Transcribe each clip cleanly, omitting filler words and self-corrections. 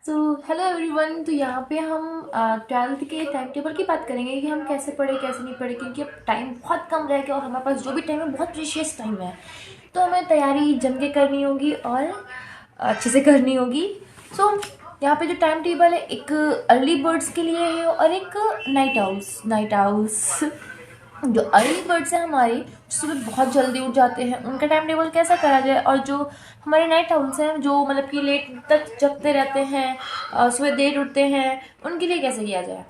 So hello everyone. तो यहाँ पे हम ट्वेल्थ के टाइम टेबल की बात करेंगे कि हम कैसे पढ़े कैसे नहीं पढ़े, क्योंकि अब टाइम बहुत कम रह गया और हमारे पास जो भी टाइम है बहुत प्रीशियस टाइम है। तो हमें तैयारी जम के करनी होगी और अच्छे से करनी होगी। सो यहाँ पे जो टाइम टेबल है, एक अर्ली बर्ड्स के लिए है और एक नाइट आउल्स। जो अर्ली बर्ड्स हैं हमारे, सुबह बहुत जल्दी उठ जाते हैं, उनका टाइम टेबल कैसा करा जाए। और जो हमारे नाइट आउल्स हैं, जो मतलब कि लेट तक जगते रहते हैं, सुबह देर उठते हैं, उनके लिए कैसे किया जाए।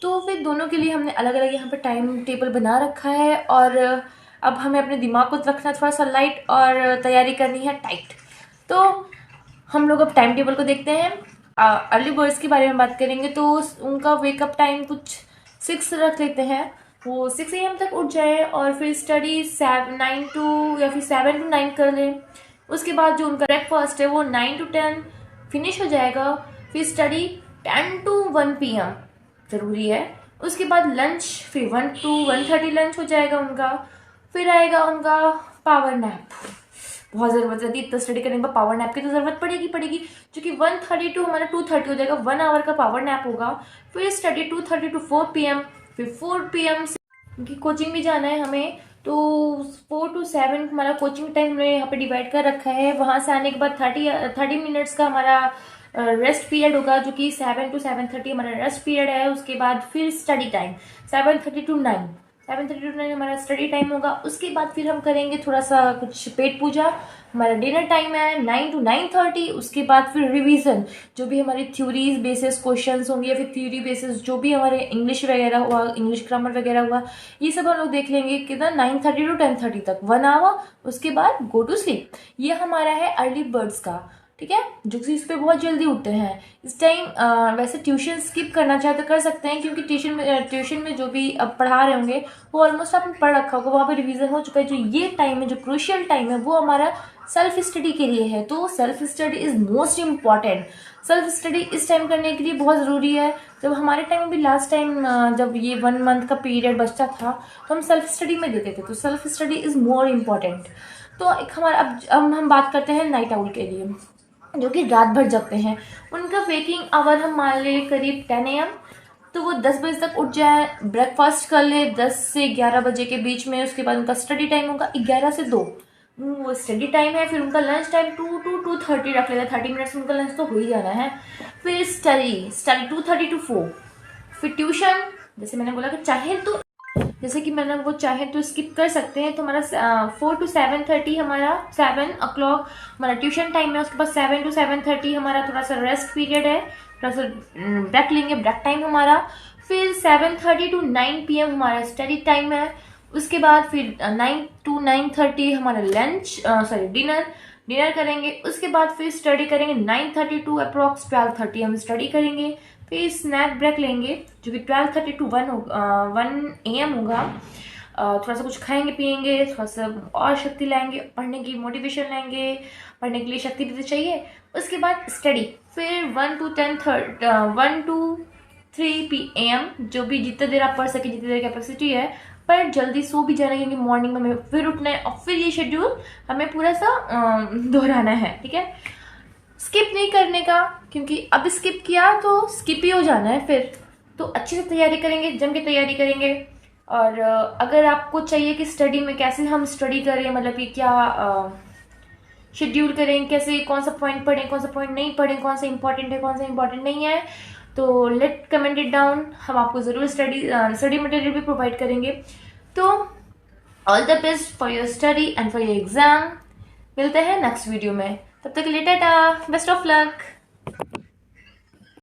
तो फिर दोनों के लिए हमने अलग अलग यहाँ पर टाइम टेबल बना रखा है। और अब हमें अपने दिमाग को रखना थोड़ा सा लाइट और तैयारी करनी है टाइट। तो हम लोग अब टाइम टेबल को देखते हैं। अर्ली बर्ड्स के बारे में बात करेंगे तो उनका वेकअप टाइम कुछ 6 रख लेते हैं। वो 6 AM तक उठ जाए और फिर स्टडी 9 to या फिर 7 to 9 कर ले। उसके बाद जो उनका ब्रेकफास्ट है वो 9 to 10 फिनिश हो जाएगा। फिर स्टडी 10 to 1 PM ज़रूरी है। उसके बाद लंच फिर 1 to 1:30 लंच हो जाएगा उनका। फिर आएगा उनका पावर नैप। बहुत ज़रूरत रहती है, इतना स्टडी करने के बाद पावर नैप की तो ज़रूरत पड़ेगी, क्योंकि 1:30 to हमारा 2:30 हो जाएगा, 1 आवर का पावर नैप होगा। फिर स्टडी 2:30 to 4 PM। फिर 4 PM से क्योंकि कोचिंग भी जाना है हमें, तो 4 to 7 हमारा कोचिंग टाइम हमने यहाँ पे डिवाइड कर रखा है। वहाँ से आने के बाद 30 मिनट्स का हमारा रेस्ट पीरियड होगा, जो कि 7 to 7:30 हमारा रेस्ट पीरियड है। उसके बाद फिर स्टडी टाइम 7:30 to 9 हमारा स्टडी टाइम होगा। उसके बाद फिर हम करेंगे थोड़ा सा कुछ पेट पूजा। हमारा डिनर टाइम है 9 to 9:30। उसके बाद फिर रिवीजन, जो भी हमारी थ्योरीज बेसिस क्वेश्चंस होंगे या फिर थ्योरी बेसिस जो भी हमारे इंग्लिश वगैरह हुआ, इंग्लिश ग्रामर वगैरह हुआ, ये सब हम लोग देख लेंगे कितना 9:30 to 10:30 तक, 1 आवर। उसके बाद गो टू स्लीप। ये हमारा है अर्ली बर्ड्स का, ठीक है, जो कि इस पे बहुत जल्दी उठते हैं। इस टाइम वैसे ट्यूशन स्किप करना चाहे तो कर सकते हैं, क्योंकि ट्यूशन में जो भी अब पढ़ा रहे होंगे वो ऑलमोस्ट आपने पढ़ रखा होगा, वहाँ पे रिवीजन हो चुका है। जो ये टाइम है, जो क्रूशियल टाइम है, वो हमारा सेल्फ स्टडी के लिए है। तो self study is most important. Self study इस टाइम करने के लिए बहुत ज़रूरी है। जब हमारे टाइम में भी लास्ट टाइम जब ये 1 मंथ का पीरियड बचता था तो हम सेल्फ स्टडी में देते थे, तो self study is more important. तो एक हमारा अब हम बात करते हैं नाइट आउल के लिए, जो कि रात भर जगते हैं। उनका वेकिंग आवर हम मान ले करीब 10 AM। तो वो 10 बजे तक उठ जाए, ब्रेकफास्ट कर ले 10 से 11 बजे के बीच में। उसके बाद उनका स्टडी टाइम होगा 11 से 2, वो स्टडी टाइम है। फिर उनका लंच टाइम 2 to 2:30 रख लेता है, 30 मिनट्स में उनका लंच तो हो ही जाना है। फिर स्टडी 2:30 to 4। फिर ट्यूशन, जैसे कि मैंने वो चाहे तो स्किप कर सकते हैं। तो हमारा 4 to 7:30 हमारा 7 o'clock हमारा ट्यूशन टाइम है। उसके बाद 7 to 7:30 हमारा थोड़ा सा रेस्ट पीरियड है, थोड़ा सा ब्रेक लेंगे, ब्रेक टाइम हमारा। फिर 7:30 to 9 PM हमारा स्टडी टाइम है। उसके बाद फिर 9 to 9:30 हमारा डिनर करेंगे। उसके बाद फिर स्टडी करेंगे 9:30 to अप्रॉक्स 12:30 हम स्टडी करेंगे। फिर स्नैक ब्रेक लेंगे, जो कि 12:30 to 1 AM होगा। थोड़ा सा कुछ खाएंगे पिएंगे, थोड़ा सा और शक्ति लाएंगे, पढ़ने की मोटिवेशन लेंगे, पढ़ने के लिए शक्ति भी तो चाहिए। उसके बाद स्टडी फिर 1 to 3 PM, जो भी जितने देर आप पढ़ सके, जितनी देर कैपेसिटी है। पर जल्दी सो भी जाना है, क्योंकि मॉर्निंग में हमें फिर उठना है और फिर ये शेड्यूल हमें पूरा सा दोहराना है, ठीक है। स्किप नहीं करने का, क्योंकि अब स्किप किया तो स्किप ही हो जाना है फिर। तो अच्छे से तैयारी करेंगे, जम के तैयारी करेंगे। और अगर आपको चाहिए कि स्टडी में कैसे हम स्टडी करें, मतलब कि क्या शेड्यूल करें, कैसे कौन सा पॉइंट पढ़ें, कौन सा पॉइंट नहीं पढ़ें, कौन सा इंपॉर्टेंट है, कौन सा इंपॉर्टेंट नहीं है, तो लेट कमेंट इट डाउन। हम आपको ज़रूर स्टडी मटेरियल भी प्रोवाइड करेंगे। तो all the best for your study and for your exam. मिलते हैं नेक्स्ट वीडियो में, तब तक के लिए टाटा, बेस्ट ऑफ लक।